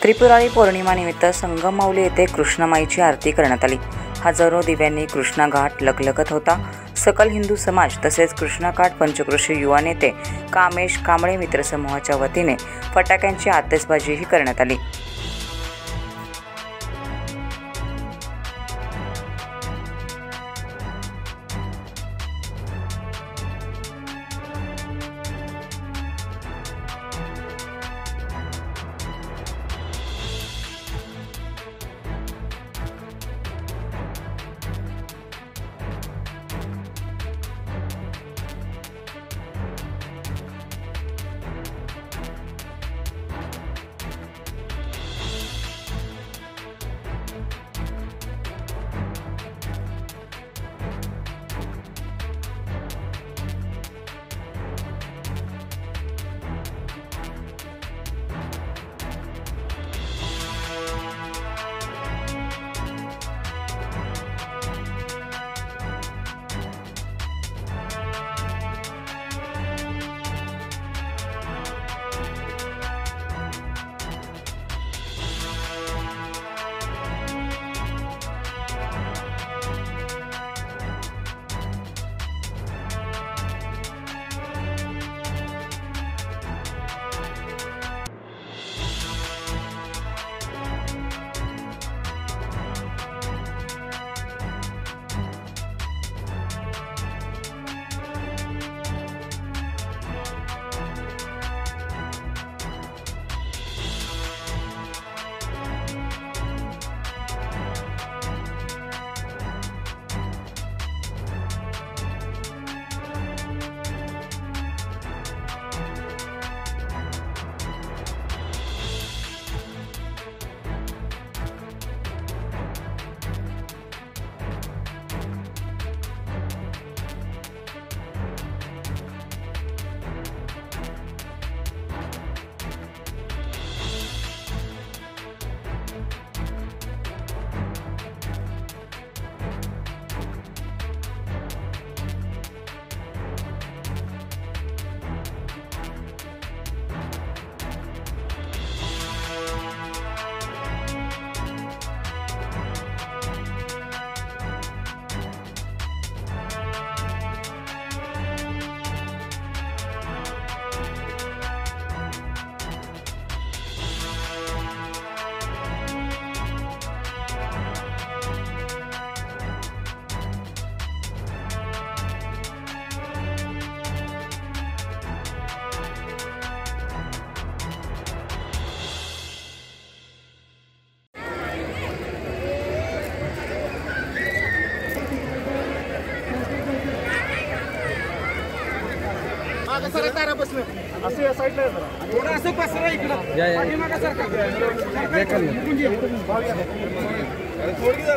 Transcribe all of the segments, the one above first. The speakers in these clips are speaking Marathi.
त्रिपुरारी पौर्णिमानिमित्त संगममाऊली येथे कृष्णामाईची आरती करण्यात आली। हजारो दिव्यांनी कृष्णा घाट लगलगत होता। सकल हिंदू समाज तसेच कृष्णाकाठ पंचक्रोशी युवा नेते कामेश कांबळे मित्र समूहाच्या वतीने फटाक्यांची आतिषबाजीही करण्यात आली।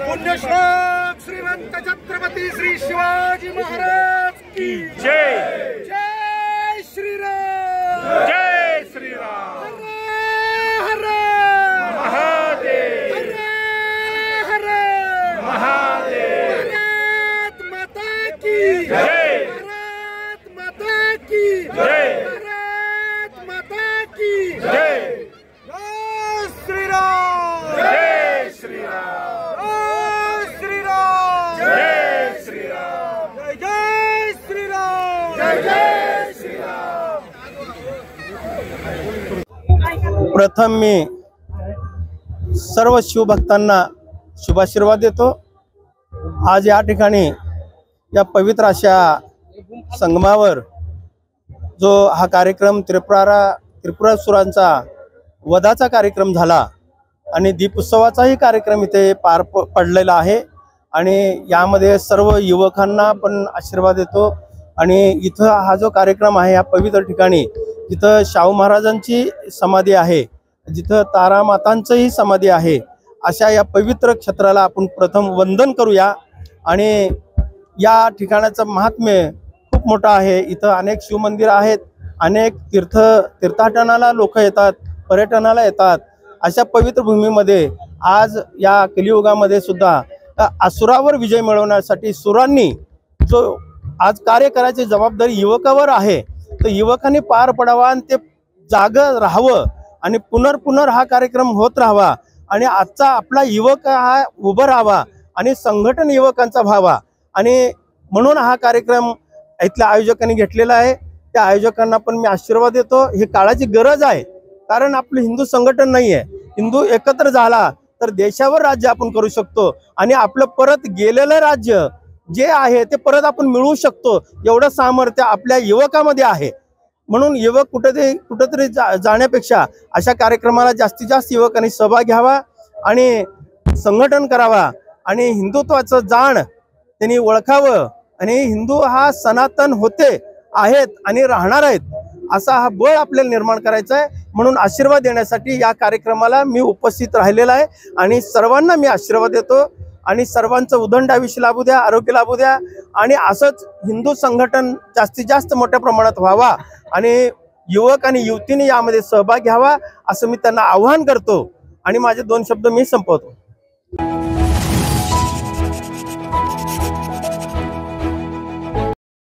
पुण्यश्लोक श्रीमंत छत्रपती श्री शिवाजी महाराज की जय। जय श्रीराम। जय श्रीराम। हर हर महादेव। हर हर महादेव। भारत माता की जय। भारत माता की जय। भारत माता की जय। जय श्रीराम। जय श्रीराम। प्रथम मी सर्व शिवभक्तांना शुभाशीर्वाद देतो। आज या ठिकाणी या पवित्र अशा संगमावर जो हा कार्यक्रम त्रिपुरासुरांचा वधाचा कार्यक्रम झाला आणि दीपोत्सवाचाही कार्यक्रम इथे पार पडलेला आहे आणि यामध्ये सर्व युवकांना पण आशीर्वाद देतो। आणि इथं हा जो कार्यक्रम आहे या पवित्र ठिकाणी जिथं शाहू महाराजांची समाधी आहे, जिथं तारामातांचीही समाधी आहे, अशा या पवित्र क्षेत्राला आपण प्रथम वंदन करूया। आणि या ठिकाणाचं महात्म्य खूप मोठं आहे। इथं अनेक शिवमंदिर आहेत, अनेक तीर्थाटनाला लोक येतात, पर्यटनाला येतात। अशा पवित्र भूमीमध्ये आज या कलियुगामध्ये सुद्धा असुरावर विजय मिळवण्यासाठी सुरांनी जो आज कार्य करायची जबाबदारी युवकावर आहे, तर युवकांनी पार पडावा आणि ते जाग राहावं आणि पुनर्पुनर हा कार्यक्रम होत राहावा आणि आजचा आपला युवक हा उभं राहावा आणि संघटन युवकांचा व्हावा आणि म्हणून हा कार्यक्रम इथल्या आयोजकांनी घेतलेला आहे। त्या आयोजकांना पण मी आशीर्वाद देतो। ही काळाची गरज आहे, कारण आपलं हिंदू संघटन नाही आहे। हिंदू एकत्र झाला तर देशावर राज्य आपण करू शकतो आणि आपलं परत गेलेलं राज्य जे आहे ते परत आपण मिळवू शकतो, एवढं सामर्थ्य आपल्या युवकामध्ये आहे। म्हणून युवक कुठेतरी जाण्यापेक्षा अशा कार्यक्रमाला जास्तीत जास्त युवकांनी सहभाग घ्यावा आणि संघटन करावा आणि हिंदुत्वाचं जाण त्यांनी ओळखावं आणि हिंदू हा सनातन होते आहेत आणि राहणार आहेत असा हा बळ आपल्याला निर्माण करायचा आहे। म्हणून आशीर्वाद देण्यासाठी या कार्यक्रमाला मी उपस्थित राहिलेला आहे आणि सर्वांना मी आशीर्वाद देतो आणि सर्वांचं उदंड आयुष्य लाभू द्या, आरोग्य लाभू द्या आणि असंच हिंदू संघटन जास्तीत जास्त मोठ्या प्रमाणात व्हावा आणि युवक आणि युवतींनी यामध्ये सहभाग घ्यावा असं मी त्यांना आवाहन करतो आणि माझे 2 शब्द मी संपवतो।